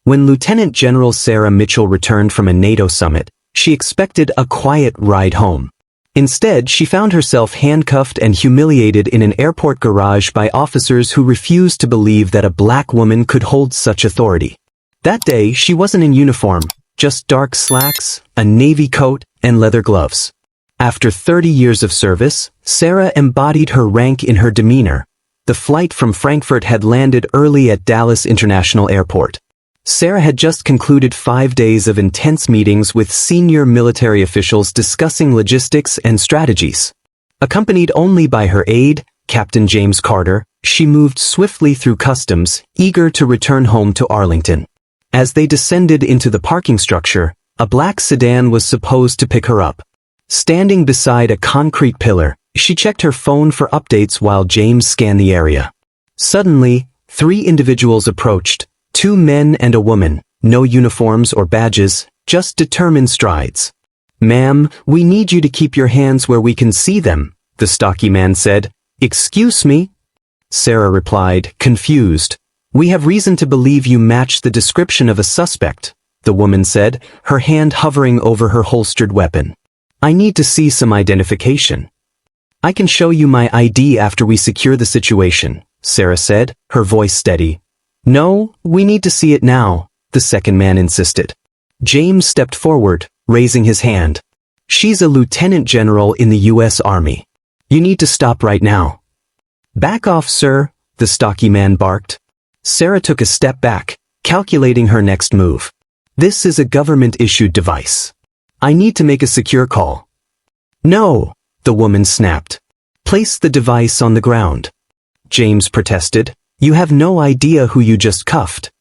When Lieutenant General Sarah Mitchell returned from a NATO summit, she expected a quiet ride home. Instead, she found herself handcuffed and humiliated in an airport garage by officers who refused to believe that a black woman could hold such authority. That day, she wasn't in uniform, just dark slacks, a navy coat, and leather gloves. After 30 years of service, Sarah embodied her rank in her demeanor. The flight from Frankfurt had landed early at Dallas International Airport. Sarah had just concluded 5 days of intense meetings with senior military officials discussing logistics and strategies. Accompanied only by her aide, Captain James Carter, she moved swiftly through customs, eager to return home to Arlington. As they descended into the parking structure, a black sedan was supposed to pick her up. Standing beside a concrete pillar, she checked her phone for updates while James scanned the area. Suddenly, 3 individuals approached. 2 men and a woman, no uniforms or badges, just determined strides. "Ma'am, we need you to keep your hands where we can see them," the stocky man said. "Excuse me?" Sarah replied, confused. "We have reason to believe you match the description of a suspect," the woman said, her hand hovering over her holstered weapon. "I need to see some identification." "I can show you my ID after we secure the situation," Sarah said, her voice steady. "No, we need to see it now," the second man insisted. James stepped forward, raising his hand. "She's a lieutenant general in the U.S. Army. You need to stop right now." "Back off, sir," the stocky man barked. Sarah took a step back, calculating her next move. "This is a government-issued device. I need to make a secure call." "No," the woman snapped. "Place the device on the ground." James protested. "You have no idea who you just cuffed."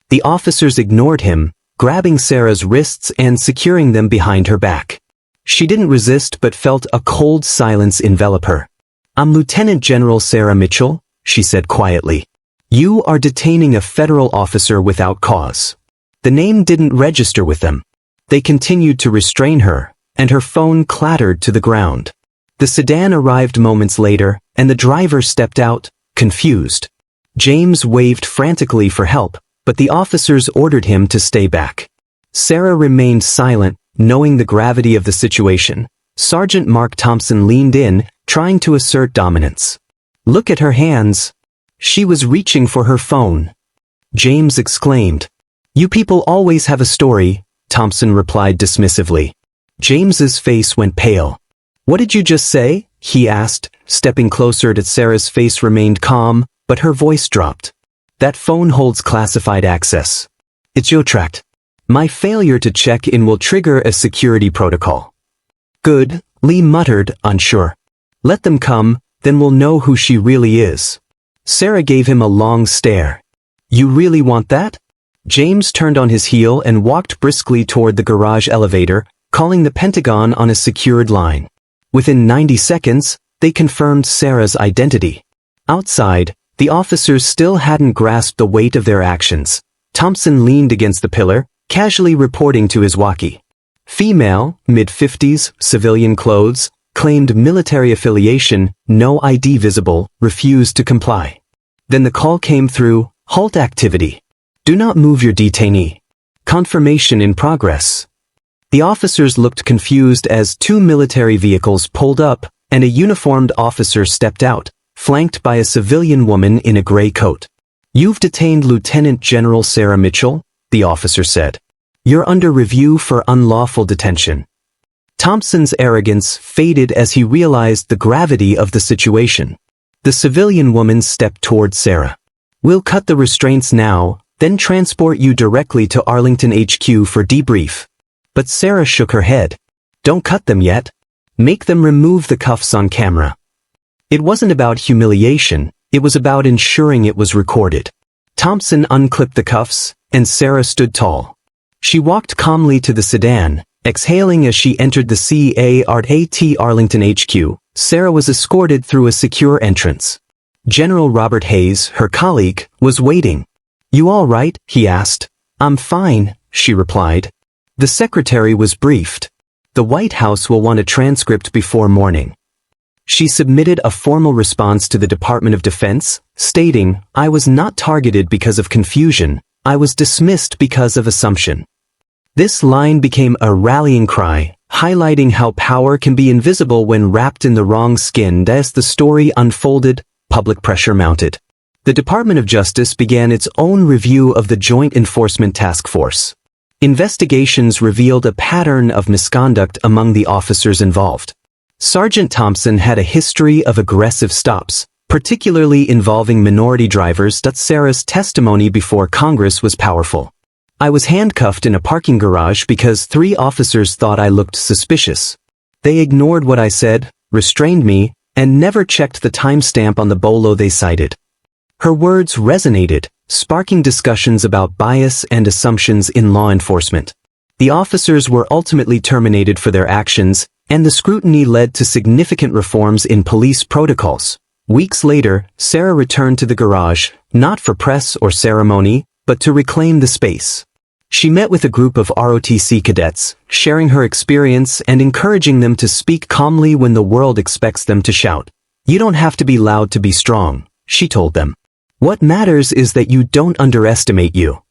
The officers ignored him, grabbing Sarah's wrists and securing them behind her back. She didn't resist but felt a cold silence envelop her. "I'm Lieutenant General Sarah Mitchell," she said quietly. "You are detaining a federal officer without cause." The name didn't register with them. They continued to restrain her, and her phone clattered to the ground. The sedan arrived moments later, and the driver stepped out, confused. James waved frantically for help, but the officers ordered him to stay back. Sarah remained silent, knowing the gravity of the situation. Sergeant Mark Thompson leaned in, trying to assert dominance. "Look at her hands." She was reaching for her phone. James exclaimed. "You people always have a story," Thompson replied dismissively. James's face went pale. "What did you just say?" he asked, stepping closer. Sarah's face remained calm, but her voice dropped. "That phone holds classified access. It's your tract. My failure to check in will trigger a security protocol." "Good," Lee muttered, unsure. "Let them come, then we'll know who she really is." Sarah gave him a long stare. "You really want that?" James turned on his heel and walked briskly toward the garage elevator, calling the Pentagon on a secured line. Within 90 seconds, they confirmed Sarah's identity. Outside, the officers still hadn't grasped the weight of their actions. Thompson leaned against the pillar, casually reporting to his walkie. Female, mid-50s, civilian clothes, claimed military affiliation, no ID visible, refused to comply. Then the call came through, "Halt activity. Do not move your detainee. Confirmation in progress." The officers looked confused as 2 military vehicles pulled up, and a uniformed officer stepped out, flanked by a civilian woman in a gray coat. "You've detained Lieutenant General Sarah Mitchell," the officer said. "You're under review for unlawful detention." Thompson's arrogance faded as he realized the gravity of the situation. The civilian woman stepped toward Sarah. "We'll cut the restraints now, then transport you directly to Arlington HQ for debrief." But Sarah shook her head. "Don't cut them yet. Make them remove the cuffs on camera." It wasn't about humiliation, it was about ensuring it was recorded. Thompson unclipped the cuffs, and Sarah stood tall. She walked calmly to the sedan, exhaling as she entered the CART Arlington HQ. Sarah was escorted through a secure entrance. General Robert Hayes, her colleague, was waiting. "You all right?" he asked. "I'm fine," she replied. The secretary was briefed. "The White House will want a transcript before morning." She submitted a formal response to the Department of Defense, stating, "I was not targeted because of confusion, I was dismissed because of assumption. This line became a rallying cry, highlighting how power can be invisible when wrapped in the wrong skin. As the story unfolded, public pressure mounted. The Department of Justice began its own review of the Joint Enforcement Task Force. Investigations revealed a pattern of misconduct among the officers involved. Sergeant Thompson had a history of aggressive stops, particularly involving minority drivers. Sarah's testimony before Congress was powerful. I was handcuffed in a parking garage because 3 officers thought I looked suspicious. They ignored what I said, restrained me, and never checked the timestamp on the bolo they cited. Her words resonated, sparking discussions about bias and assumptions in law enforcement. The officers were ultimately terminated for their actions, and the scrutiny led to significant reforms in police protocols. Weeks later, Sarah returned to the garage, not for press or ceremony, but to reclaim the space. She met with a group of ROTC cadets, sharing her experience and encouraging them to speak calmly when the world expects them to shout. "You don't have to be loud to be strong," she told them. "What matters is that you don't underestimate you."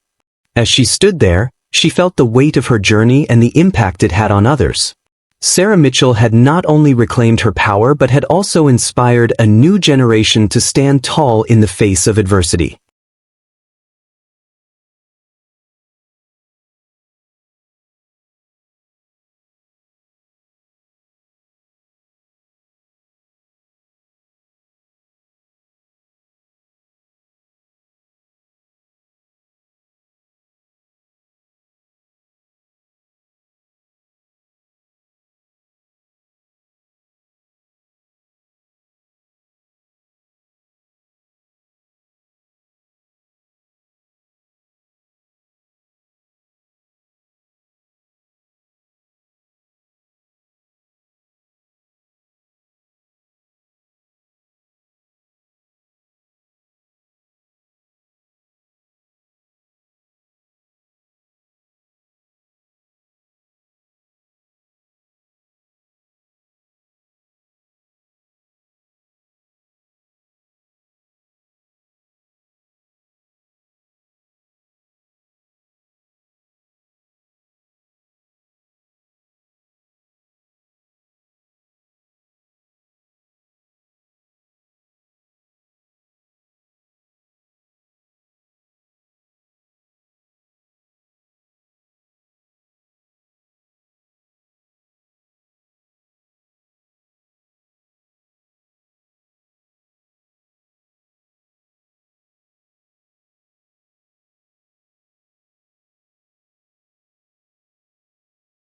As she stood there, she felt the weight of her journey and the impact it had on others. Sarah Mitchell had not only reclaimed her power but had also inspired a new generation to stand tall in the face of adversity.